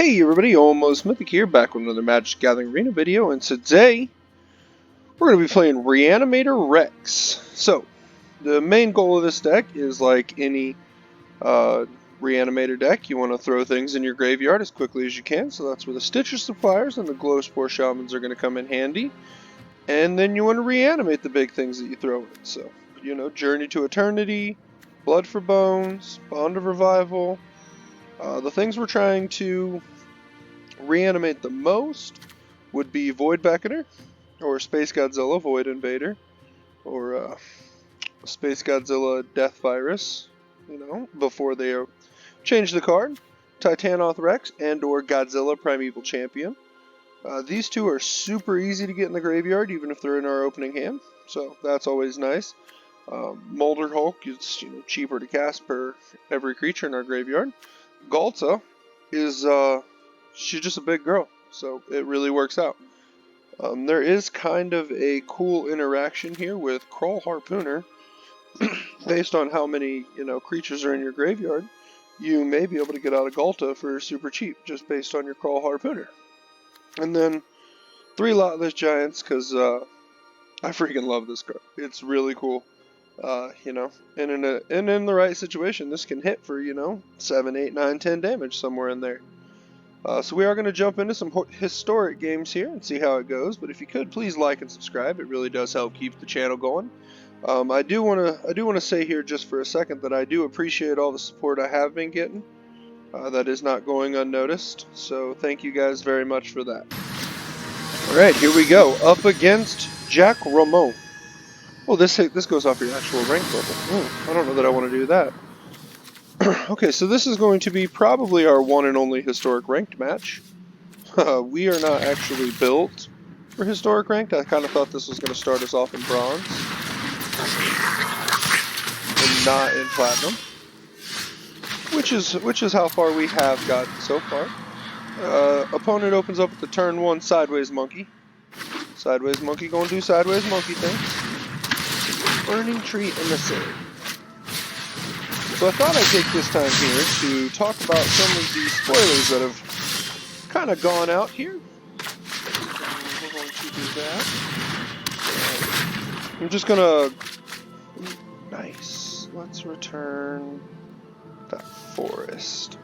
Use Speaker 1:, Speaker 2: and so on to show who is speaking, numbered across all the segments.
Speaker 1: Hey everybody, Almost Mythic here, back with another Magic Gathering Arena video, and today we're going to be playing Reanimator Rex. So, the main goal of this deck is like any Reanimator deck, you want to throw things in your graveyard as quickly as you can, so that's where the Stitcher Suppliers and the Glowspore Shamans are going to come in handy. And then you want to reanimate the big things that you throw in, so, you know, Journey to Eternity, Blood for Bones, Bond of Revival. The things we're trying to reanimate the most would be Void Beckoner, or Space Godzilla Void Invader, or Space Godzilla Death Virus, you know, before they change the card, Titanoth Rex, and or Godzilla Primeval Champion. These two are super easy to get in the graveyard, even if they're in our opening hand, so that's always nice. Molder Hulk is cheaper to cast per every creature in our graveyard. Galta is she's just a big girl, so it really works out. There is kind of a cool interaction here with Krull Harpooner. Based on how many creatures are in your graveyard, you may be able to get out a Galta for super cheap, just based on your Krull Harpooner. And then 3 Lotless Giants, because I freaking love this card. It's really cool. And in the right situation, this can hit for 7, 8, 9, 10 damage somewhere in there. So we are going to jump into some historic games here and see how it goes. But if you could, please like and subscribe. It really does help keep the channel going. I do want to say here just for a second that I do appreciate all the support I have been getting. That is not going unnoticed. So thank you guys very much for that. All right, here we go. Up against Jack Ramon. Oh, this goes off your actual rank level. I don't know that I want to do that. Okay, so this is going to be probably our one and only historic ranked match. We are not actually built for historic ranked. I kind of thought this was going to start us off in bronze and not in platinum, which is how far we have gotten so far. Opponent opens up with the turn 1 Sideways Monkey. Sideways Monkey gonna do Sideways Monkey things. Burning Tree Emissary. So I thought I'd take this time here to talk about some of the spoilers that have kind of gone out here. We're going to do that. I'm just gonna... Nice. Let's return that forest.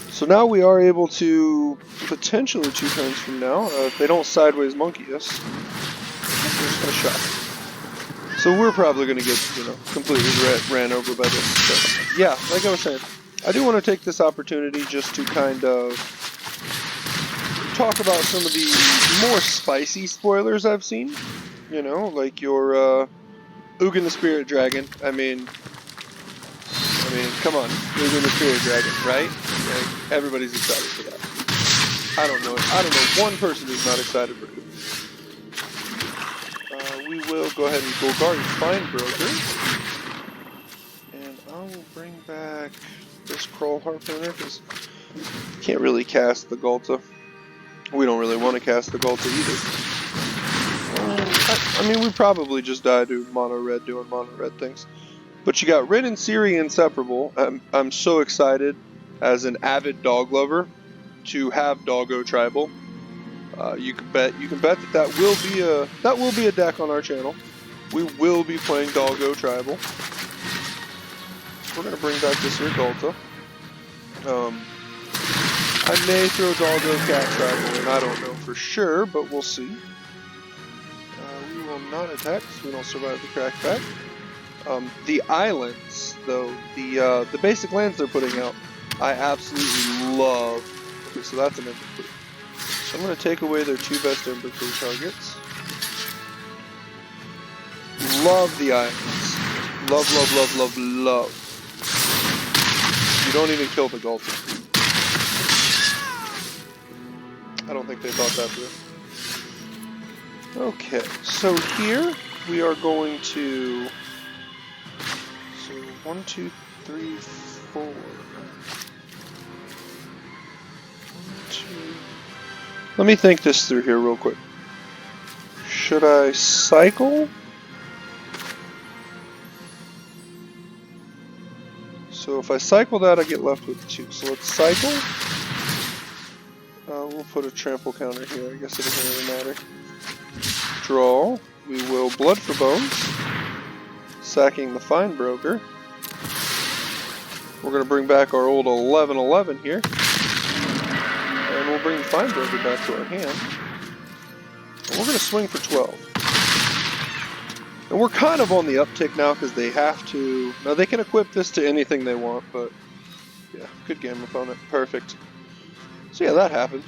Speaker 1: So now we are able to, potentially 2 turns from now, if they don't Sideways Monkey us, we're just gonna shock. So we're probably going to get, completely ran over by this. So, yeah, like I was saying, I do want to take this opportunity just to kind of talk about some of the more spicy spoilers I've seen. Like your Ugin the Spirit Dragon. I mean, come on, Ugin the Spirit Dragon, right? Like, everybody's excited for that. I don't know one person who's not excited for it. We will go ahead and Golgari Broker, and I will bring back this Krull Harpooner because you can't really cast the Galta. We don't really want to cast the Galta either. I mean, we probably just die to mono red doing mono red things. But you got Rin and Siri Inseparable. I'm so excited as an avid dog lover to have Doggo Tribal. You can bet that will be a deck on our channel. We will be playing Doggo Tribal. We're gonna bring back this here Galta. I may throw Doggo Cat Tribal in, I don't know for sure, but we'll see. We will not attack because we don't survive the crackback. The islands, though, the basic lands they're putting out, I absolutely love. Okay, so that's an incomplete. So I'm going to take away their 2 best Ember Crew targets. Love the islands. Love, love, love, love, love. You don't even kill the Galta. I don't think they thought that through. Okay, so here we are going to... So 1, 2, 3, 4... 1, 2... Let me think this through here real quick. Should I cycle? So if I cycle that, I get left with 2. So let's cycle. We'll put a trample counter here. I guess it doesn't really matter. Draw. We will Blood for Bones. Sacking the Fine Broker. We're going to bring back our old 11-11 here. And we'll bring the Fine Broker back to our hand. And we're going to swing for 12. And we're kind of on the uptick now because they have to... Now they can equip this to anything they want, but... Yeah, good game opponent. Perfect. So yeah, that happened.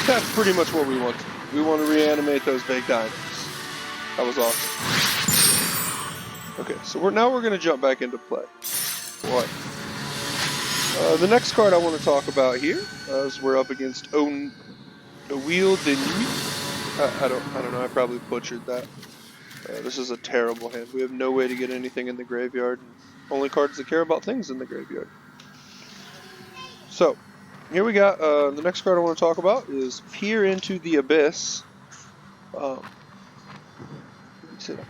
Speaker 1: That's pretty much what we want. We want to reanimate those big dinos. That was awesome. Okay, so now we're going to jump back into play. What? The next card I want to talk about here is we're up against O'Wheel de Nuit. I don't know. I probably butchered that. This is a terrible hand. We have no way to get anything in the graveyard. Only cards that care about things in the graveyard. So, here we got, the next card I want to talk about is Peer into the Abyss. Sit up.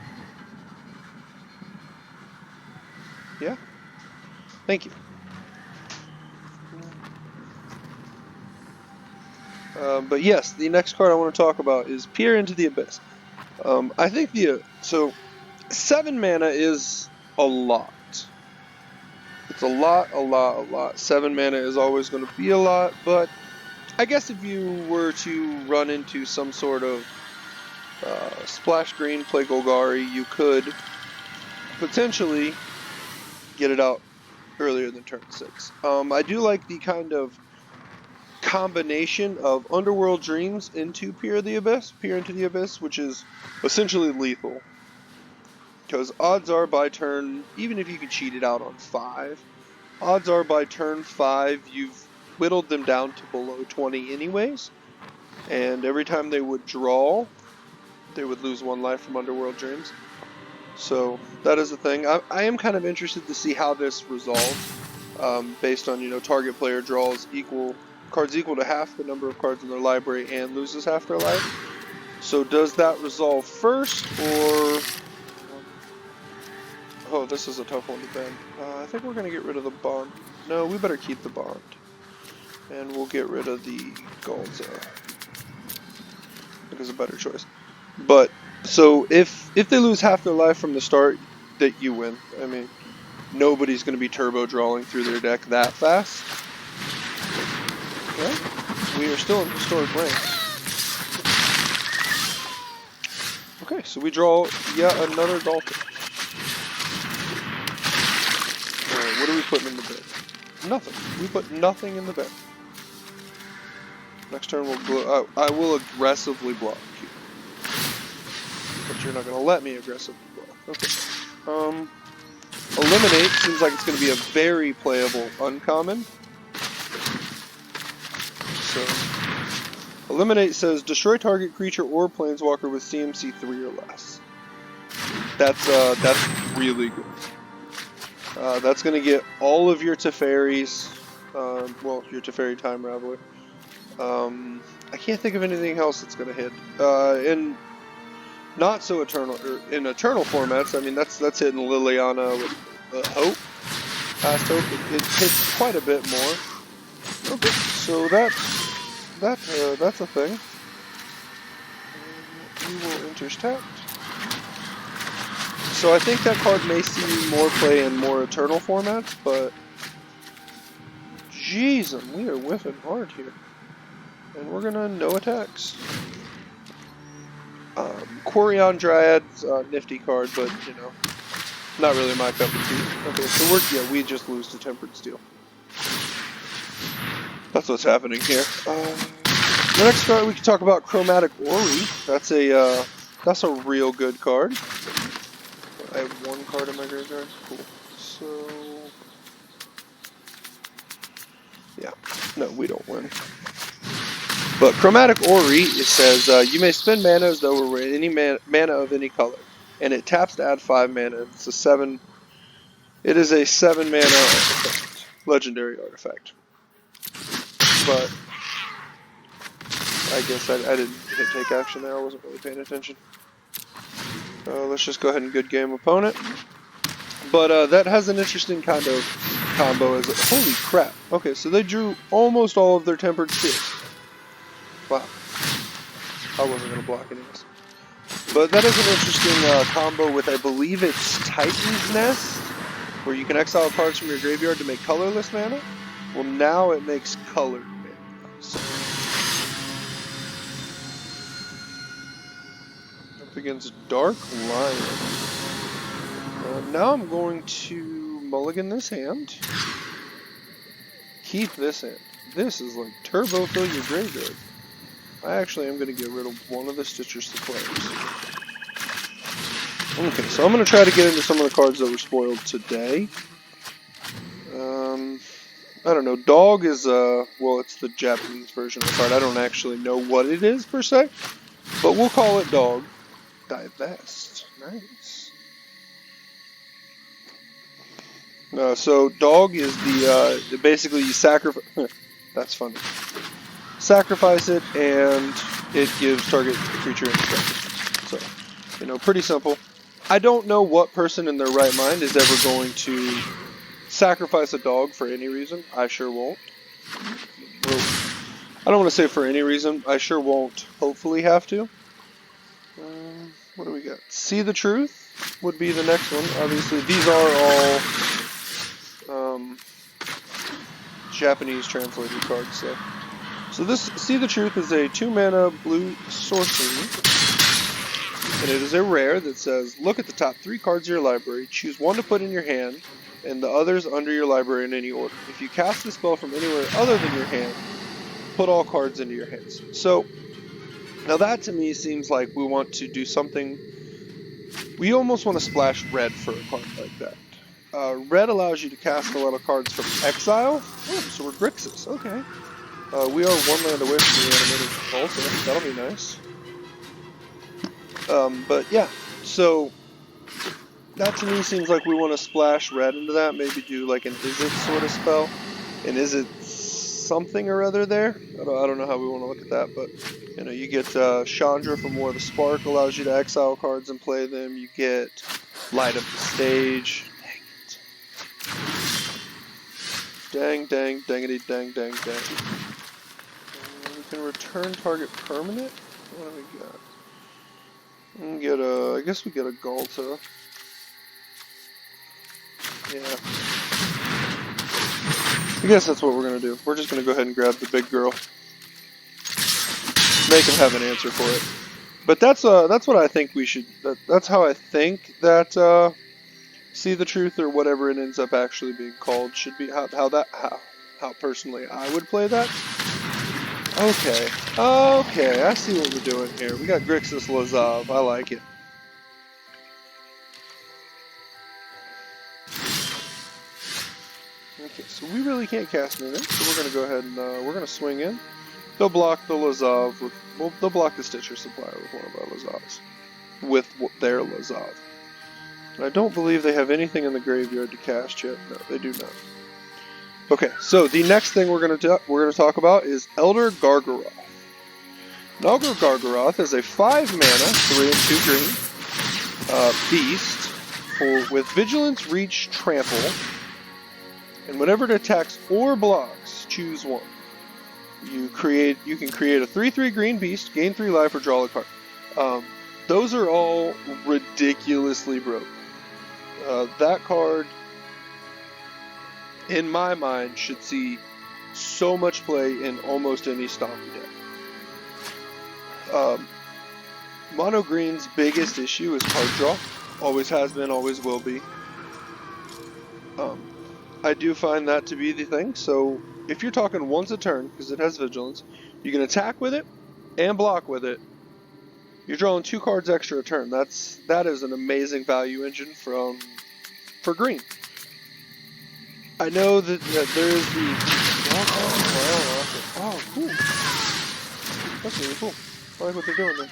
Speaker 1: Yeah? Thank you. But yes, the next card I want to talk about is Peer into the Abyss. I think so 7 mana is a lot. It's a lot. 7 mana is always going to be a lot, but I guess if you were to run into some sort of splash green, play Golgari, you could potentially get it out earlier than turn 6. I do like the kind of combination of Underworld Dreams into Peer into the Abyss, which is essentially lethal. Because odds are by turn, even if you can cheat it out on 5, odds are by turn 5 you've whittled them down to below 20 anyways. And every time they would draw, they would lose 1 life from Underworld Dreams. So that is the thing. I am kind of interested to see how this resolves, based on, target player draws cards equal to half the number of cards in their library and loses half their life. So does that resolve first, or... Oh, this is a tough one to bend. I think we're going to get rid of the bond. No, we better keep the bond. And we'll get rid of the Golza. I think is a better choice. But, so, if they lose half their life from the start, that you win. I mean, nobody's going to be turbo drawing through their deck that fast. Okay, we are still in historic ranks. Okay, so we draw yet another Galta. What are we putting in the bin? Nothing. We put nothing in the bin. Next turn I will aggressively block you. But you're not going to let me aggressively block. Okay. Eliminate seems like it's going to be a very playable uncommon. So, Eliminate says destroy target creature or planeswalker with CMC 3 or less. That's really good. That's going to get all of your Teferis, well, your Teferi Time Raveler. I can't think of anything else that's going to hit. In not so eternal, in eternal formats, I mean, that's hitting Liliana with Hope. Past Hope, it hits quite a bit more. Okay, so that's a thing. We will intercept. So I think that card may see more play in more eternal formats, but jeez, we are whiffing hard here. And we're gonna no attacks. Quarion Dryad's nifty card, but not really my cup of tea. Okay, so we just lose to Tempered Steel. That's what's happening here. The next card we can talk about, Chromatic Ori. That's a real good card. I have 1 card in my graveyard. Cool. So, yeah, no, we don't win. But Chromatic Ori, it says you may spend mana as though it were any mana of any color, and it taps to add 5 mana. It's a 7. It is a 7 mana artifact, legendary artifact. But I guess I didn't hit take action there. I wasn't really paying attention. Let's just go ahead and good game opponent. But that has an interesting kind of combo as a, holy crap. Okay, so they drew almost all of their tempered steel. Wow. I wasn't going to block anyways. But that is an interesting combo with, I believe it's Titan's Nest, where you can exile cards from your graveyard to make colorless mana. Well, now it makes colored mana. So, up against Dark Lion. Now I'm going to mulligan this hand. Keep this hand. This is like turbo fill your graveyard. I actually am going to get rid of one of the Stitcher Suppliers. Okay, so I'm going to try to get into some of the cards that were spoiled today. I don't know. Dog is, well, it's the Japanese version of the card. I don't actually know what it is, per se. But we'll call it Dog. Divest. Nice. So Dog is the, basically you sacrifice, that's funny. Sacrifice it, and it gives target creature indestructible. So, you know, pretty simple. I don't know what person in their right mind is ever going to sacrifice a dog for any reason. I sure won't. Well, I don't want to say for any reason. I sure won't hopefully have to. What do we got? See the Truth would be the next one. Obviously, these are all Japanese translated cards. So this See the Truth is a 2-mana blue sorcery. And it is a rare that says, look at the top 3 cards of your library, choose one to put in your hand, and the others under your library in any order. If you cast the spell from anywhere other than your hand, put all cards into your hands. So, now that to me seems like we want to do something, we almost want to splash red for a card like that. Red allows you to cast a lot of cards from exile. Oh, so we're Grixis, okay. We are 1 land away from the Reanimator also, that'll be nice. But yeah, so that to me seems like we want to splash red into that, maybe do like an Is It sort of spell, and Is It something or other there? I don't know how we want to look at that, but you know, you get Chandra from War of the Spark, allows you to exile cards and play them. You get Light Up the Stage. Dang, dang, dangity, dang, dang, dang. We can return target permanent. What do we got? We get I guess we get a Galta. Yeah. I guess that's what we're gonna do. We're just gonna go ahead and grab the big girl. Make him have an answer for it. But that's what I think we should. That's how I think that See the Truth or whatever it ends up actually being called should be. How personally I would play that. Okay, okay, I see what we're doing here. We got Grixis Lazav, I like it. Okay, so we really can't cast anything, so we're going to go ahead and we're going to swing in. They'll block the Lazav with, well, they'll block the Stitcher Supplier with one of our Lazavs. With their Lazav. And I don't believe they have anything in the graveyard to cast yet. No, they do not. Okay, so the next thing we're going to talk about is Elder Gargaroth. Elder Gargaroth is a 5-mana, 3 and 2 green beast with Vigilance, Reach, Trample, and whenever it attacks or blocks, choose one. You can create a 3/3 green beast, gain 3 life, or draw a card. Those are all ridiculously broke. That card, in my mind, should see so much play in almost any Stompy deck. Mono Green's biggest issue is card draw. Always has been, always will be. I do find that to be the thing. So if you're talking once a turn, because it has Vigilance, you can attack with it and block with it. You're drawing 2 cards extra a turn. That is an amazing value engine for green. I know that there is the... Oh, cool. That's really cool. I like what they're doing there.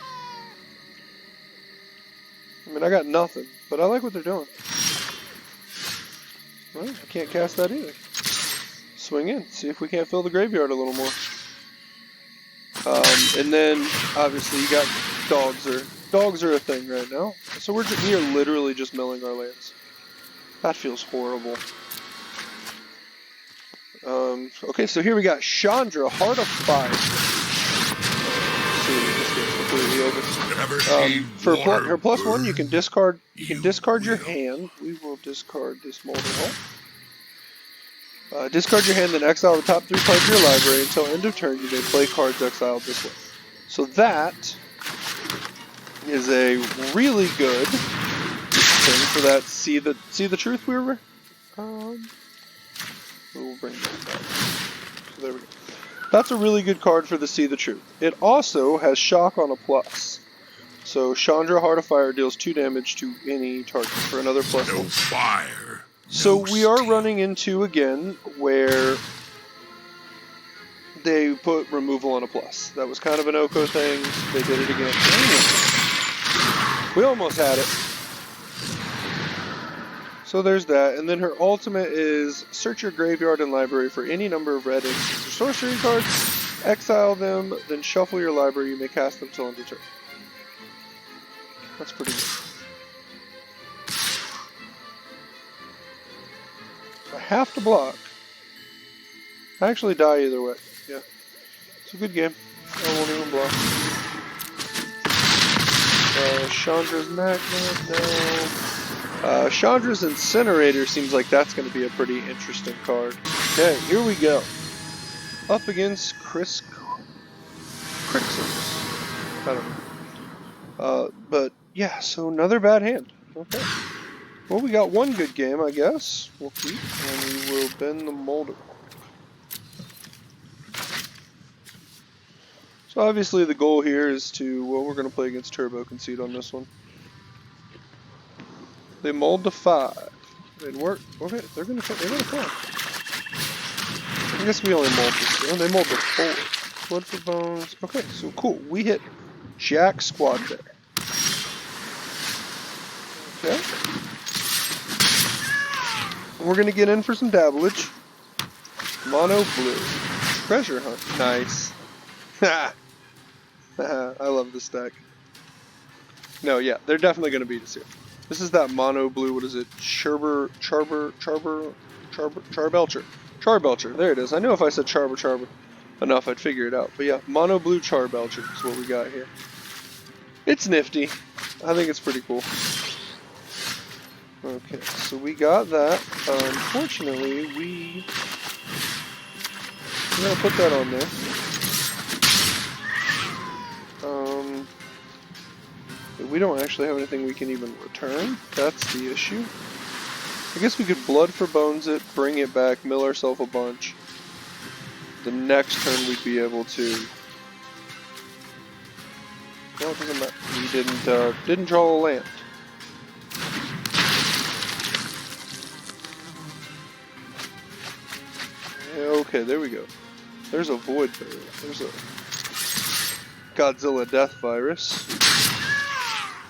Speaker 1: I mean, I got nothing, but I like what they're doing. Well, I can't cast that either. Swing in, see if we can't fill the graveyard a little more. And then, obviously, you got dogs are a thing right now. So we are literally just milling our lands. That feels horrible. Okay, so here we got Chandra, Heart of Fire. For her +1, you can discard. You can discard your hand. We will discard this Molten Hull. Discard your hand, then exile the top 3 cards of your library until end of turn. You may play cards exiled this way. So that is a really good thing for that. See the truth we were. We'll bring that back. So there we go. That's a really good card for the See the Truth. It also has shock on a plus. So Chandra, Heart of Fire deals 2 damage to any target for another +1.
Speaker 2: No fire.
Speaker 1: So we are running into again where they put removal on a plus. That was kind of an Oko thing. They did it again. We almost had it. So there's that, and then her ultimate is search your graveyard and library for any number of red instants or sorcery cards, exile them, then shuffle your library. You may cast them till end of turn. That's pretty good. I have to block. I actually die either way. Yeah, it's a good game. I won't even block. Chandra's Magnet, no. Chandra's Incinerator seems like that's going to be a pretty interesting card. Okay, here we go. Up against Crixus. I don't know. But yeah, so another bad hand. Okay. Well, we got one good game, I guess. We'll keep, and we will bend the Molder. So obviously the goal here is to, well, we're going to play against Turbo Concede on this one. They mold to 5. They'd work. Okay, they're gonna fall. I guess we only mold to 2. They mold to 4. Blood for Bones. Okay, so cool. We hit Jack Squad there. Okay. We're gonna get in for some dabblage. Mono Blue. Treasure Hunt. Nice. Ha! I love this deck. No, yeah, they're definitely gonna beat us here. This is that mono blue, what is it? Charbelcher. There it is. I knew if I said Charber enough, I'd figure it out. But yeah, mono blue Charbelcher is what we got here. It's nifty. I think it's pretty cool. Okay, so we got that. Unfortunately, I'm gonna put that on there. We don't actually have anything we can even return. That's the issue. I guess we could Blood for Bones it, bring it back, mill ourselves a bunch. The next turn we'd be able to. Well, it doesn't matter. We didn't draw a land. Okay, there we go. There's a Void Barrier. There's a Godzilla Death Virus.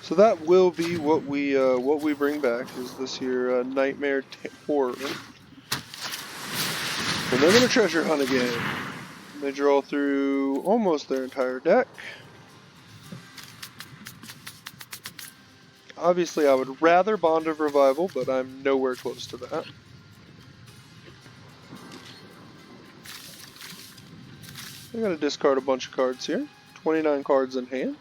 Speaker 1: So that will be what we bring back, is this here Nightmare Horror. And they're gonna treasure hunt again. They draw through almost their entire deck. Obviously, I would rather Bond of Revival, but I'm nowhere close to that. I gotta discard a bunch of cards here. 29 cards in hand.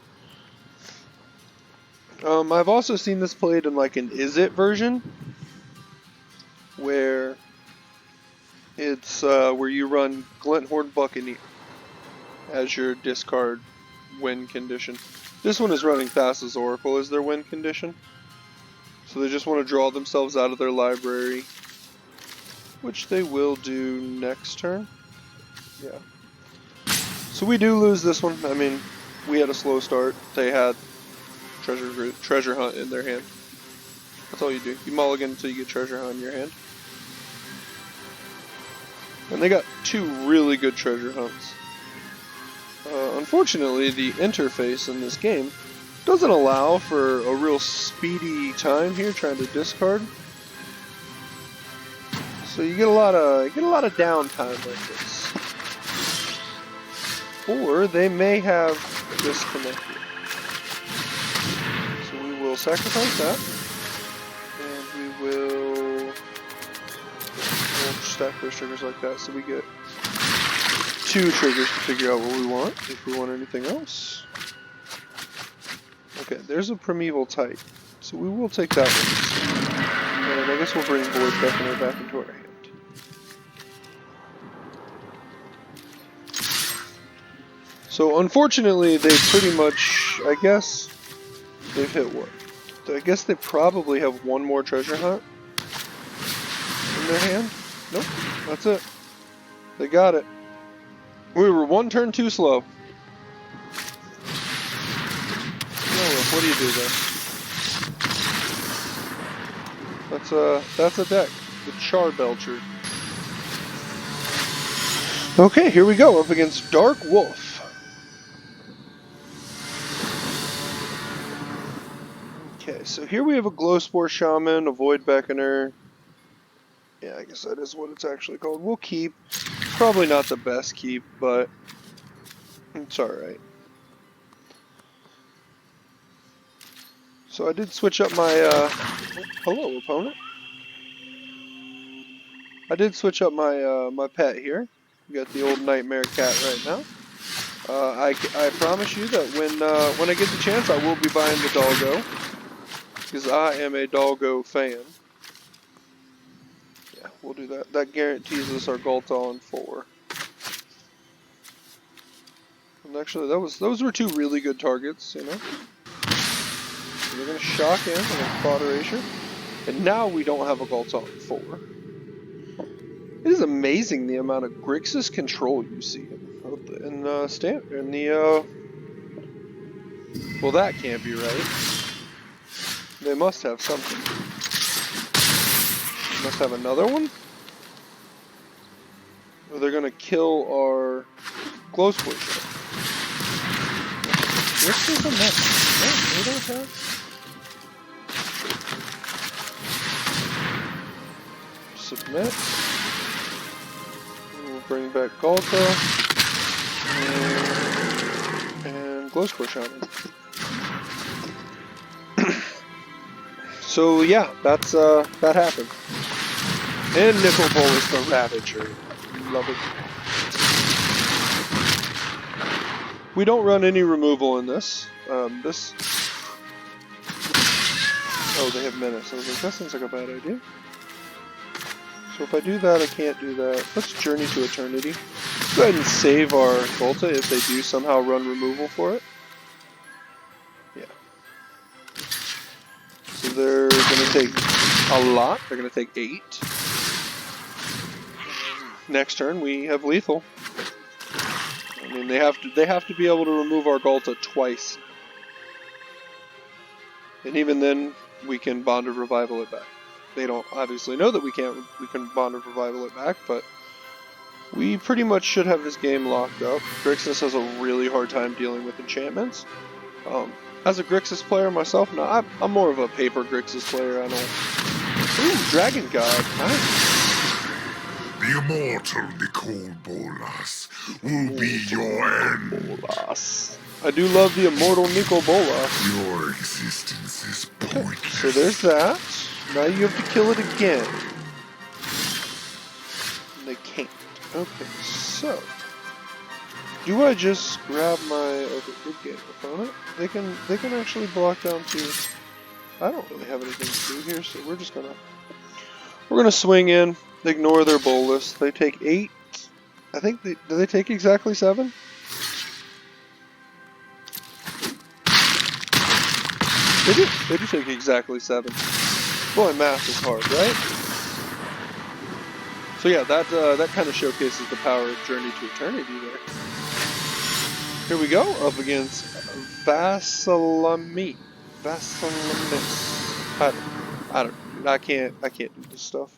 Speaker 1: I've also seen this played in like an Is It version, where it's where you run Glinthorn Buccaneer as your discard win condition. This one is running Thassa's Oracle as their win condition, so they just want to draw themselves out of their library, which they will do next turn. Yeah. So we do lose this one. I mean, we had a slow start. They had treasure hunt in their hand. That's all you do. You mulligan until you get treasure hunt in your hand. And they got 2 really good treasure hunts. Unfortunately, the interface in this game doesn't allow for a real speedy time here trying to discard. So you get a lot of downtime like this. Or they may have disconnected. We'll sacrifice that, and we'll just stack those triggers like that, so we get 2 triggers to figure out what we want, if we want anything else. Okay, there's a Primeval Tight, so we will take that one. And I guess we'll bring Void Beckoner back into our hand. So unfortunately, they pretty much, I guess, they've hit what? I guess they probably have one more treasure hunt in their hand. Nope, that's it. They got it. We were 1 turn too slow. Oh, what do you do there? That's a deck. The Charbelcher. Okay, here we go, up against Dark Wolf. Okay, so here we have a Glowspore Shaman, a Void Beckoner. Yeah, I guess that is what it's actually called. We'll keep. Probably not the best keep, but it's alright. So I did switch up my, hello opponent. I did switch up my, my pet here. We got the old Nightmare Cat right now. I promise you that when I get the chance, I will be buying the Doggo. Because I am a Doggo fan. Yeah, we'll do that. That guarantees us our Ghalta on 4. And actually, those were 2 really good targets, you know. So they're gonna shock in and a Fodder Erasure. And now we don't have a Ghalta on 4. It is amazing the amount of Grixis control you see in the well, that can't be right. They must have something. Must have another one? Or they're gonna kill our Glowspore shot. What's this on that? No, they don't have. Submit. We'll bring back Ghalta. And Glowspore Shaman. So yeah, that's that happened. And Nicol Bolas the Ravager. Love it. We don't run any removal in this. Oh, they have Menace. I was like, that sounds like a bad idea. So if I do that, I can't do that. Let's Journey to Eternity. Let's go ahead and save our Ghalta if they do somehow run removal for it. Yeah. So they're going to take a lot. They're going to take 8. Next turn, we have lethal. I mean, they have to be able to remove our Ghalta twice. And even then, we can Bond of Revival it back. They don't obviously know that we can Bond of Revival it back, but we pretty much should have this game locked up. Grixis has a really hard time dealing with enchantments. As a Grixis player myself, no, I'm more of a paper Grixis player. I don't. Ooh, Dragon God. Nice.
Speaker 2: The immortal Nicol Bolas will be your end.
Speaker 1: Bolas. I do love the immortal Nicol Bolas.
Speaker 2: Your existence is pointless.
Speaker 1: So there's that. Now you have to kill it again. And they can't. Okay, so do I just grab my good game opponent? They can actually block down to. I don't really have anything to do here, so we're gonna swing in, ignore their Bolas. They take 8. I think do they take exactly 7? They do take exactly 7. Boy, math is hard, right? So yeah, that kind of showcases the power of Journey to Eternity there. Here we go, up against Vassalamis. I can't do this stuff.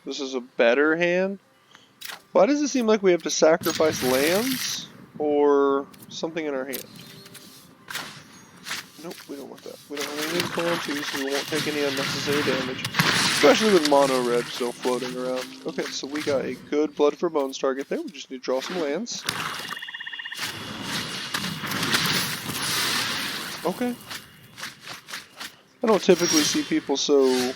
Speaker 1: This is a better hand. Why does it seem like we have to sacrifice lands or something in our hand? Nope, we don't want that. We don't have any clan 2, so we won't take any unnecessary damage. Especially with mono red still floating around. Okay, so we got a good Blood for Bones target there. We just need to draw some lands. Okay. I don't typically see people so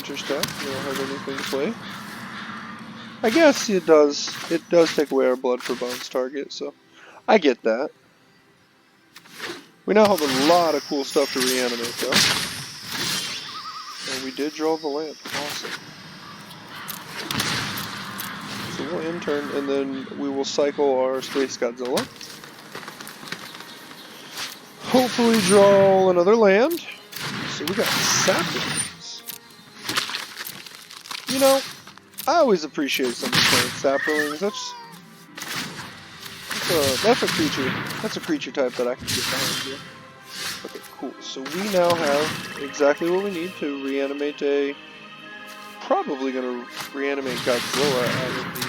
Speaker 1: booster stack. We don't have anything to play. I guess it does take away our blood for bones target, so I get that. We now have a lot of cool stuff to reanimate though. And we did draw the lamp. Awesome. So we'll intern and then we will cycle our Space Godzilla. Hopefully draw another land. So we got saplings. You know, I always appreciate someone playing saplings. That's a creature type that I can get behind here. Okay, cool. So we now have exactly what we need to reanimate a... Probably gonna reanimate Godzilla out of the...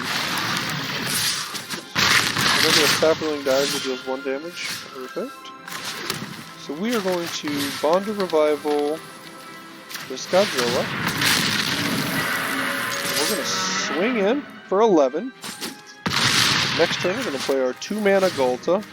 Speaker 1: Whenever a sapling dies, it deals 1 damage. Perfect. So we are going to Bond to Revival this Godzilla. And we're gonna swing in for 11. Next turn, we're going to play our 2-mana Ghalta.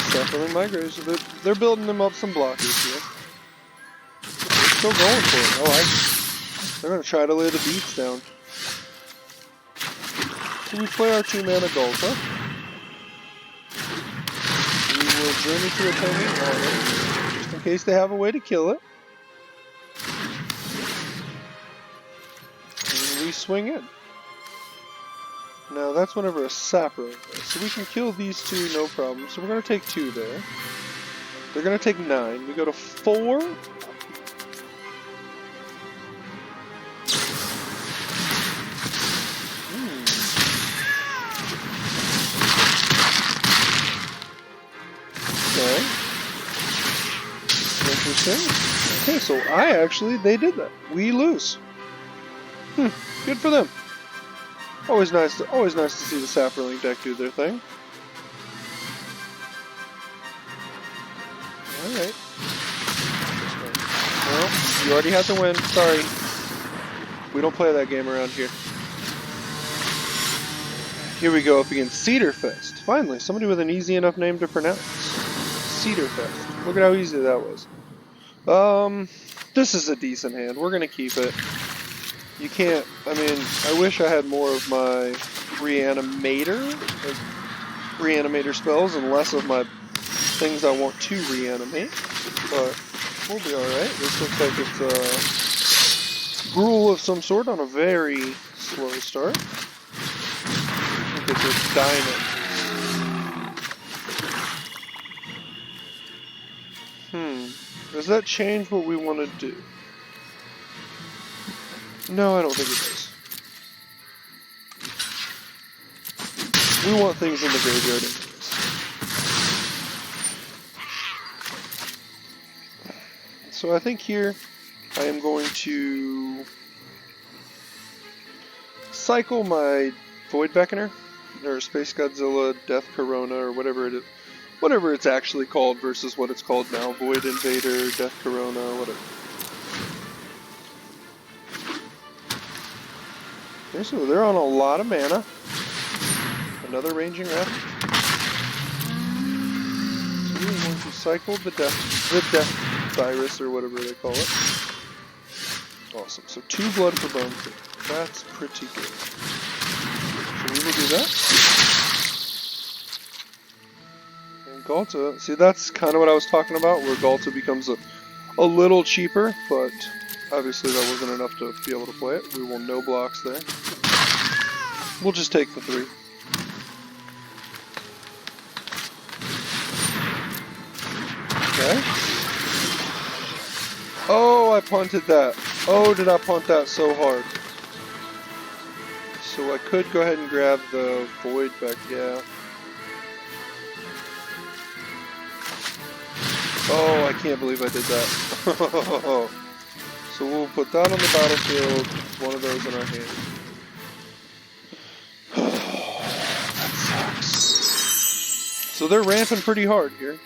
Speaker 1: Sapling Migrates. They're building them up some blockers here. They're still going for it. Oh, they're going to try to lay the beats down. So we play our 2-mana Ghalta. Journey to Attending Honor, just in case they have a way to kill it. And we swing in. Now that's whenever a sapling is. So we can kill these 2, no problem. So we're going to take 2 there. They're going to take 9. We go to 4. Interesting. Okay, so they did that. We lose. Good for them. Always nice to see the sapling deck do their thing. Alright. Well, you already had to win. Sorry. We don't play that game around here. Here we go up against Cedar Fest. Finally, somebody with an easy enough name to pronounce. Cedar Fest. Look at how easy that was. This is a decent hand. We're gonna keep it. You can't, I mean, I wish I had more of my reanimator spells and less of my things I want to reanimate, but we'll be alright. This looks like it's a gruel of some sort on a very slow start. I think it's a diamond. Does that change what we want to do? No, I don't think it does. We want things in the graveyard anyways. So I think here I am going to cycle my Void Beckoner, or Space Godzilla, Death Corona, or whatever it is. Whatever it's actually called versus what it's called now. Void Invader, Death Corona, whatever. Okay, so they're on a lot of mana. Another Ranging Raptor. So we're going to cycle the Death Virus, or whatever they call it. Awesome. So 2 blood for bones. That's pretty good. So we will do that. Ghalta, see, that's kind of what I was talking about, where Ghalta becomes a little cheaper, but obviously that wasn't enough to be able to play it. We will no blocks there. We'll just take the 3. Okay. Oh, I punted that. Oh, did I punt that so hard? So I could go ahead and grab the Void back, yeah. Oh, I can't believe I did that. So we'll put that on the battlefield, one of those in our hand. That sucks. So they're ramping pretty hard here.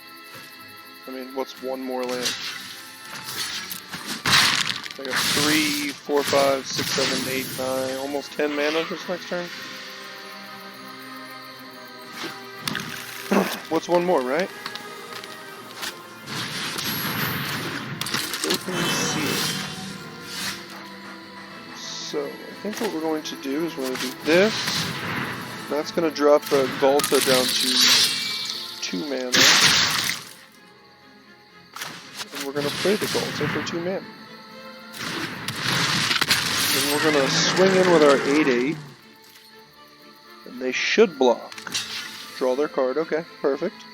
Speaker 1: I mean, what's one more land? I got 3, 4, 5, 6, 7, 8, 9, almost 10 mana this next turn. What's one more, right? Open seal. So, I think what we're going to do is we're going to do this. That's going to drop the Galta down to 2 mana. And we're going to play the Galta for 2 mana. And we're going to swing in with our 8/8. And they should block. Draw their card, okay, perfect.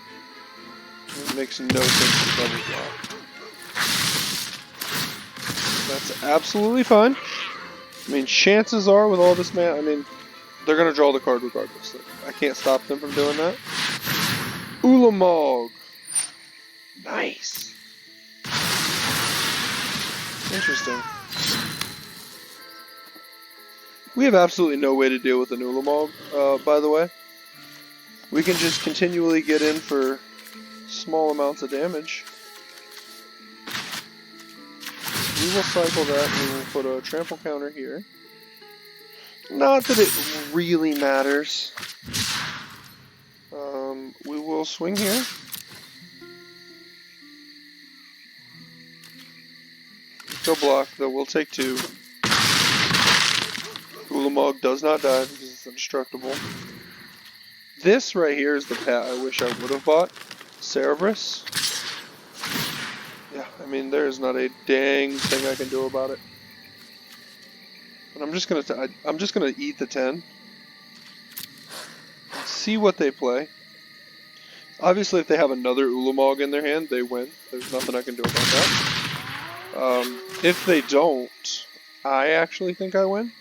Speaker 1: It makes no sense to double block. That's absolutely fine. I mean, chances are with all this mana, I mean, they're going to draw the card regardless. I can't stop them from doing that. Ulamog. Nice. Interesting. We have absolutely no way to deal with an Ulamog, by the way. We can just continually get in for small amounts of damage. We will cycle that and we will put a trample counter here. Not that it really matters. We will swing here. Go block, though we'll take 2. Ulamog does not die because it's indestructible. This right here is the pet I wish I would have bought. Cerberus. Yeah, I mean, there's not a dang thing I can do about it. But I'm just gonna eat the 10. See what they play. Obviously, if they have another Ulamog in their hand, they win. There's nothing I can do about that. If they don't, I actually think I win.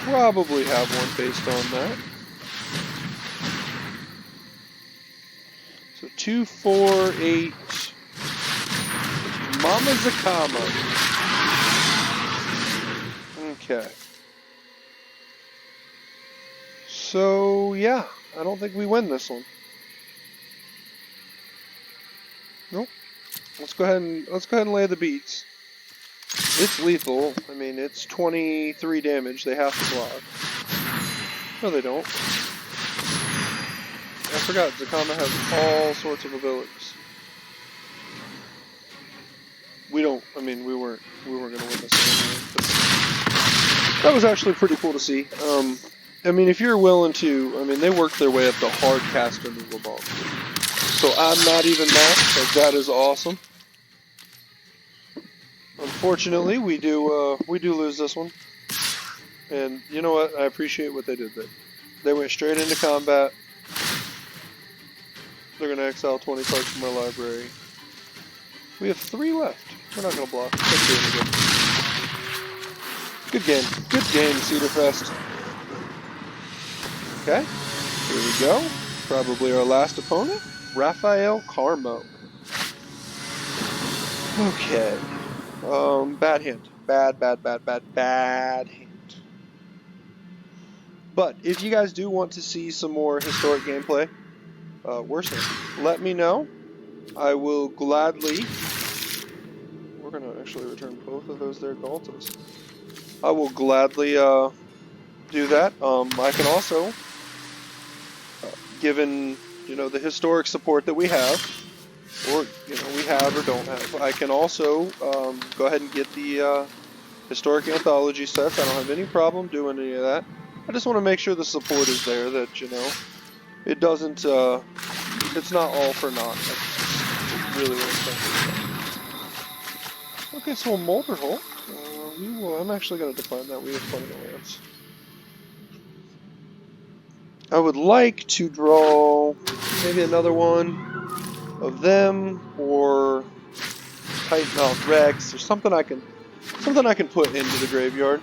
Speaker 1: Probably have one based on that. So 2, 4, 8. Mama Zakama. Okay. So yeah, I don't think we win this one. Nope. Let's go ahead and lay the beats. It's lethal. I mean, it's 23 damage. They have to block. No, they don't. I forgot, Zakama has all sorts of abilities. We don't, I mean, we weren't gonna win this one. That was actually pretty cool to see. I mean, if you're willing to, I mean, they worked their way up to hard caster Noodle Ball. So I'm not even mad, but that is awesome. Unfortunately, we do lose this one. And you know what? I appreciate what they did there. They went straight into combat. They're going to exile 20 cards from our library. We have 3 left. We're not going to block. Let's do it again. Good game. Good game, Cedarfest. Okay. Here we go. Probably our last opponent. Raphael Carmo. Okay. Bad hand. Bad hand. But if you guys do want to see some more historic gameplay, worse hand, let me know. I will gladly... We're going to actually return both of those there Galtas. I will gladly do that. I can also, given, you know, the historic support that we have, or, you know, we have or don't have, I can also go ahead and get the historic anthology sets. I don't have any problem doing any of that. I just want to make sure the support is there, that, you know, it doesn't, it's not all for naught. That's really what I'm saying. Okay, so a Molder Hole. I'm actually going to define that. We have plenty of lands. I would like to draw maybe another one of them, or Titanmouth Rex, or something I can put into the graveyard.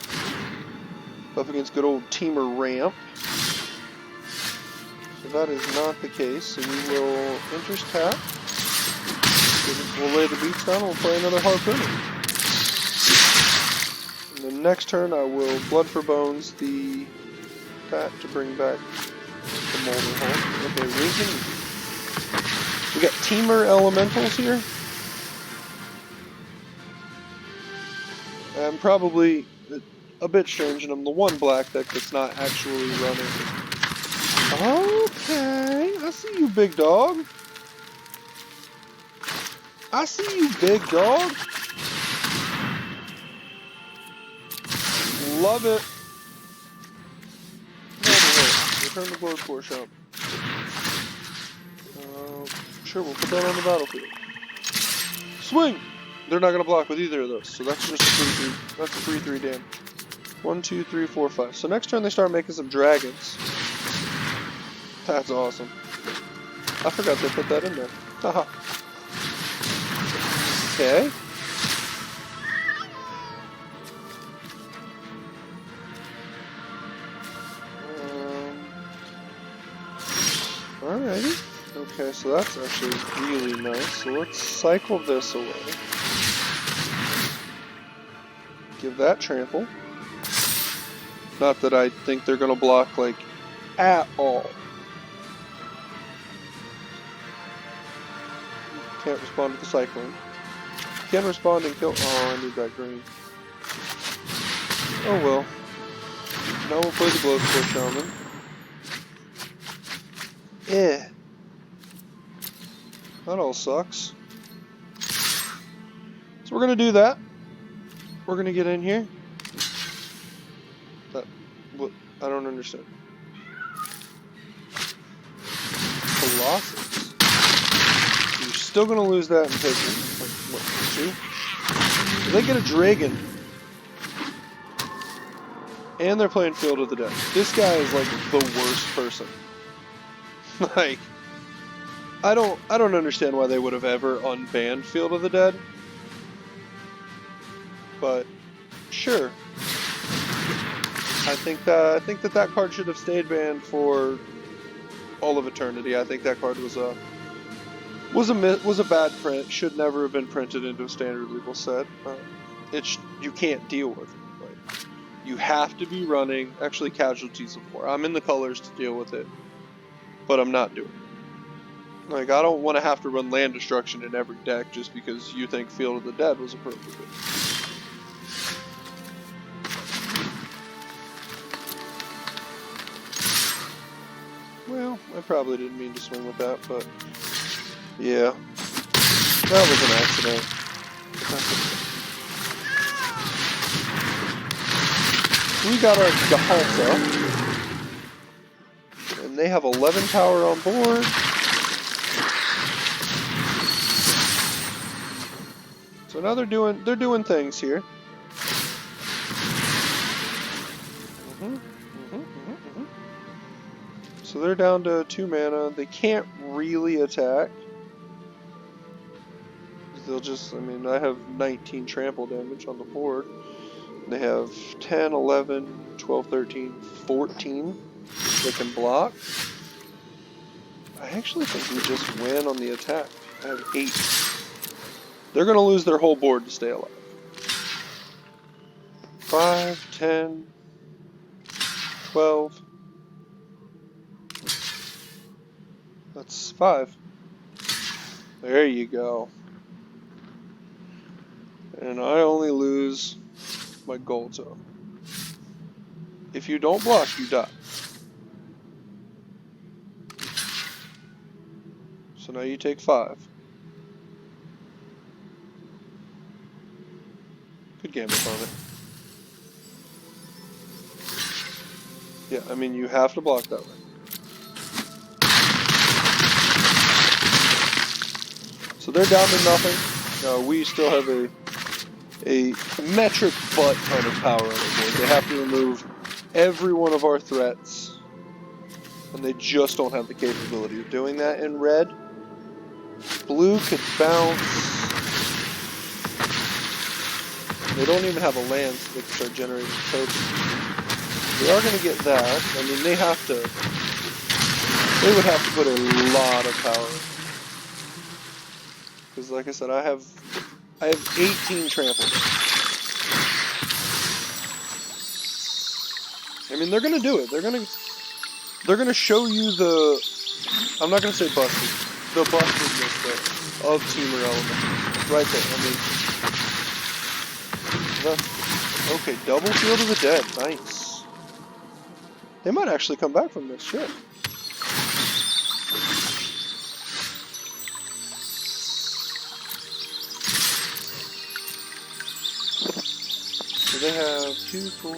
Speaker 1: Up against good old Teamer Ramp. So that is not the case. So we will interest tap. We'll lay the beats down and we'll play another Harpooner. And the next turn I will Blood for Bones that to bring back the Molder Hole. Okay, Risen. We got Teamer Elementals here. And probably a bit strange, and I'm the one black deck that's not actually running. Okay, I see you, big dog. I see you, big dog. Love it. Return the Glory Core Shop. Sure, we'll put that on the battlefield. Swing! They're not going to block with either of those, so that's just a free 3. That's a free 3 damage. 1, 2, 3, 4, 5. So next turn they start making some dragons. That's awesome. I forgot they put that in there. Haha. Okay. Alrighty. Okay, so that's actually really nice. So let's cycle this away. Give that trample. Not that I think they're gonna block, like, at all. Can't respond to the cycling. Can respond and kill. Oh, I need that green. Oh well. Now we'll play the Glow Core Shaman. Eh. That all sucks. So we're gonna do that. We're gonna get in here. That, what? I don't understand. Colossus. You're still gonna lose that and take it. Like, what, 2? They get a dragon. And they're playing Field of the Dead. This guy is like the worst person. Like, I don't understand why they would have ever unbanned Field of the Dead. But sure. I think that card should have stayed banned for all of eternity. I think that card was a bad print. Should never have been printed into a standard legal set. You can't deal with it. Like, you have to be running actually Casualties of War. I'm in the colors to deal with it, but I'm not doing it. Like, I don't want to have to run land destruction in every deck just because you think Field of the Dead was appropriate. Well, I probably didn't mean to swing with that, but yeah, that was an accident. We got our Gahalta, and they have 11 power on board. So now they're doing things here. So they're down to 2 mana. They can't really attack. They'll just, I mean, I have 19 trample damage on the board. They have 10, 11, 12, 13, 14 they can block. I actually think we just win on the attack. I have 8. They're going to lose their whole board to stay alive. 5, 10, 12. That's 5. There you go. And I only lose my Golgari. If you don't block, you die. So now you take 5. Good gambit on it. Yeah, I mean, you have to block that way. So they're down to nothing. We still have a metric butt ton of power on the board. They have to remove every one of our threats, and they just don't have the capability of doing that in red. Blue could bounce. They don't even have a land, so they can start generating tokens. They are going to get that. I mean, they would have to put a lot of power. Because, like I said, I have 18 trample. I mean, they're gonna do it. They're gonna show you the. I'm not gonna say busted. The bustedness though of Teamer Element, right there. I mean, Okay, double field of the dead. Nice. They might actually come back from this shit. So they have 2, 4.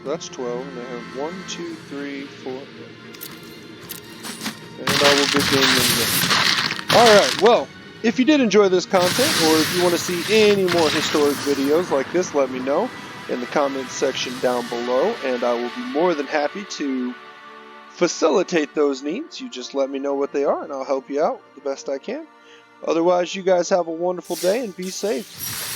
Speaker 1: So that's 12, and they have 1, 2, 3, 4. And I will begin them. Alright, well, if you did enjoy this content, or if you want to see any more historic videos like this, let me know in the comments section down below, and I will be more than happy to facilitate those needs. You just let me know what they are, and I'll help you out the best I can. Otherwise, you guys have a wonderful day and be safe.